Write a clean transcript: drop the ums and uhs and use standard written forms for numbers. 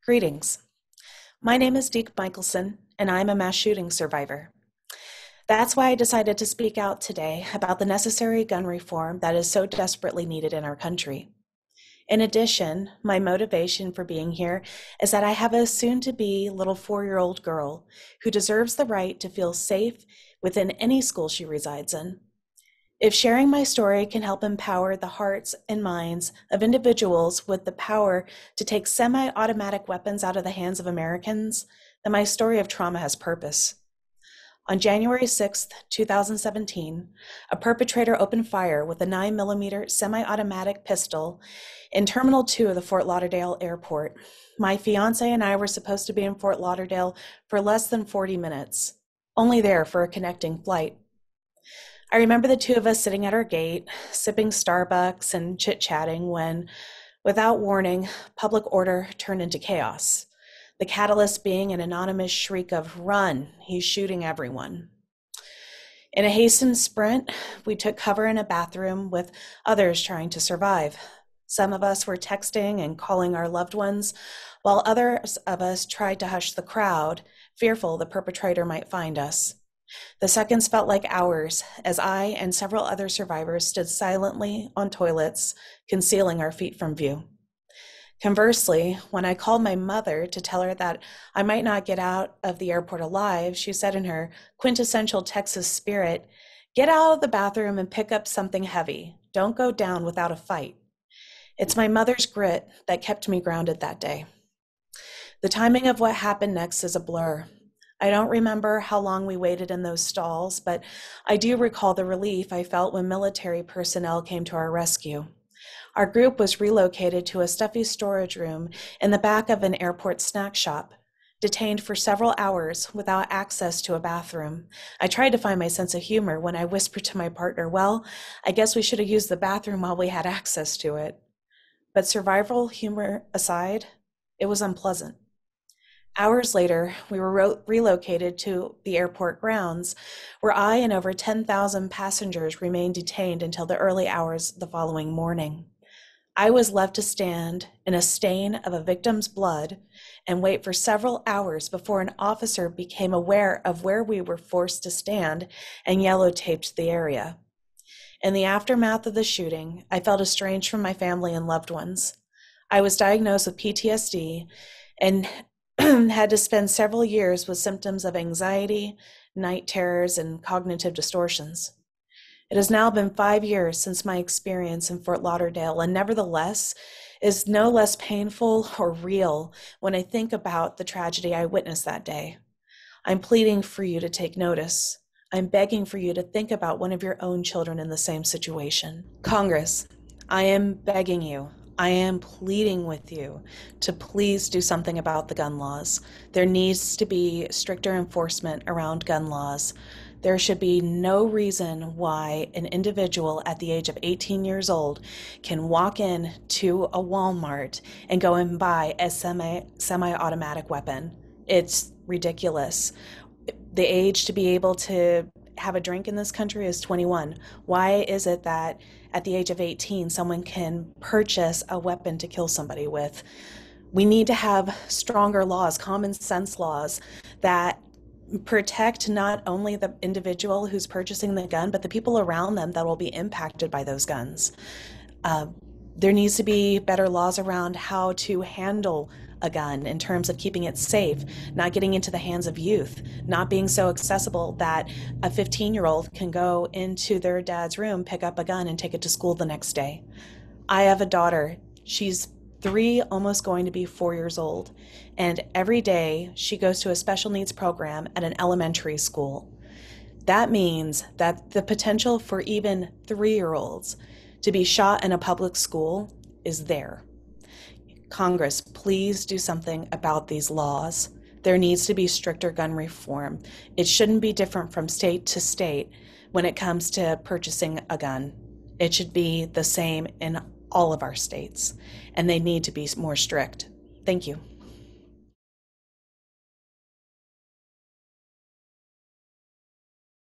Greetings. My name is Deac M, and I'm a mass shooting survivor. That's why I decided to speak out today about the necessary gun reform that is so desperately needed in our country. In addition, my motivation for being here is that I have a soon-to-be little 4-year-old girl who deserves the right to feel safe within any school she resides in. If sharing my story can help empower the hearts and minds of individuals with the power to take semi-automatic weapons out of the hands of Americans, then my story of trauma has purpose. On January 6, 2017, a perpetrator opened fire with a 9mm semi-automatic pistol in Terminal 2 of the Fort Lauderdale Airport. My fiance and I were supposed to be in Fort Lauderdale for less than 40 minutes, only there for a connecting flight. I remember the two of us sitting at our gate, sipping Starbucks and chit-chatting when, without warning, public order turned into chaos. The catalyst being an anonymous shriek of, "Run, he's shooting everyone." In a hastened sprint, we took cover in a bathroom with others trying to survive. Some of us were texting and calling our loved ones, while others of us tried to hush the crowd, fearful the perpetrator might find us. The seconds felt like hours as I and several other survivors stood silently on toilets, concealing our feet from view. Conversely, when I called my mother to tell her that I might not get out of the airport alive, she said in her quintessential Texas spirit, "Get out of the bathroom and pick up something heavy. Don't go down without a fight." It's my mother's grit that kept me grounded that day. The timing of what happened next is a blur. I don't remember how long we waited in those stalls, but I do recall the relief I felt when military personnel came to our rescue. Our group was relocated to a stuffy storage room in the back of an airport snack shop, detained for several hours without access to a bathroom. I tried to find my sense of humor when I whispered to my partner, "Well, I guess we should have used the bathroom while we had access to it." But survival humor aside, it was unpleasant. Hours later, we were relocated to the airport grounds, where I and over 10,000 passengers remained detained until the early hours the following morning. I was left to stand in a stain of a victim's blood and wait for several hours before an officer became aware of where we were forced to stand and yellow taped the area. In the aftermath of the shooting, I felt estranged from my family and loved ones. I was diagnosed with PTSD and had to spend several years with symptoms of anxiety, night terrors, and cognitive distortions. It has now been 5 years since my experience in Fort Lauderdale, and nevertheless, is no less painful or real when I think about the tragedy I witnessed that day. I'm pleading for you to take notice. I'm begging for you to think about one of your own children in the same situation. Congress, I am begging you. I am pleading with you to please do something about the gun laws. There needs to be stricter enforcement around gun laws. There should be no reason why an individual at the age of 18 years old can walk in to a Walmart and go and buy a semi-automatic weapon. It's ridiculous. The age to be able to have a drink in this country is 21. Why is it that at the age of 18, someone can purchase a weapon to kill somebody with? We need to have stronger laws, common sense laws that protect not only the individual who's purchasing the gun, but the people around them that will be impacted by those guns. There needs to be better laws around how to handle a gun in terms of keeping it safe, not getting into the hands of youth, not being so accessible that a 15-year-old can go into their dad's room, pick up a gun, and take it to school the next day. I have a daughter. She's 3, almost going to be 4 years old, and every day she goes to a special needs program at an elementary school. That means that the potential for even 3-year-olds to be shot in a public school is there. Congress, please do something about these laws. There needs to be stricter gun reform. It shouldn't be different from state to state when it comes to purchasing a gun. It should be the same in all of our states, and they need to be more strict. Thank you.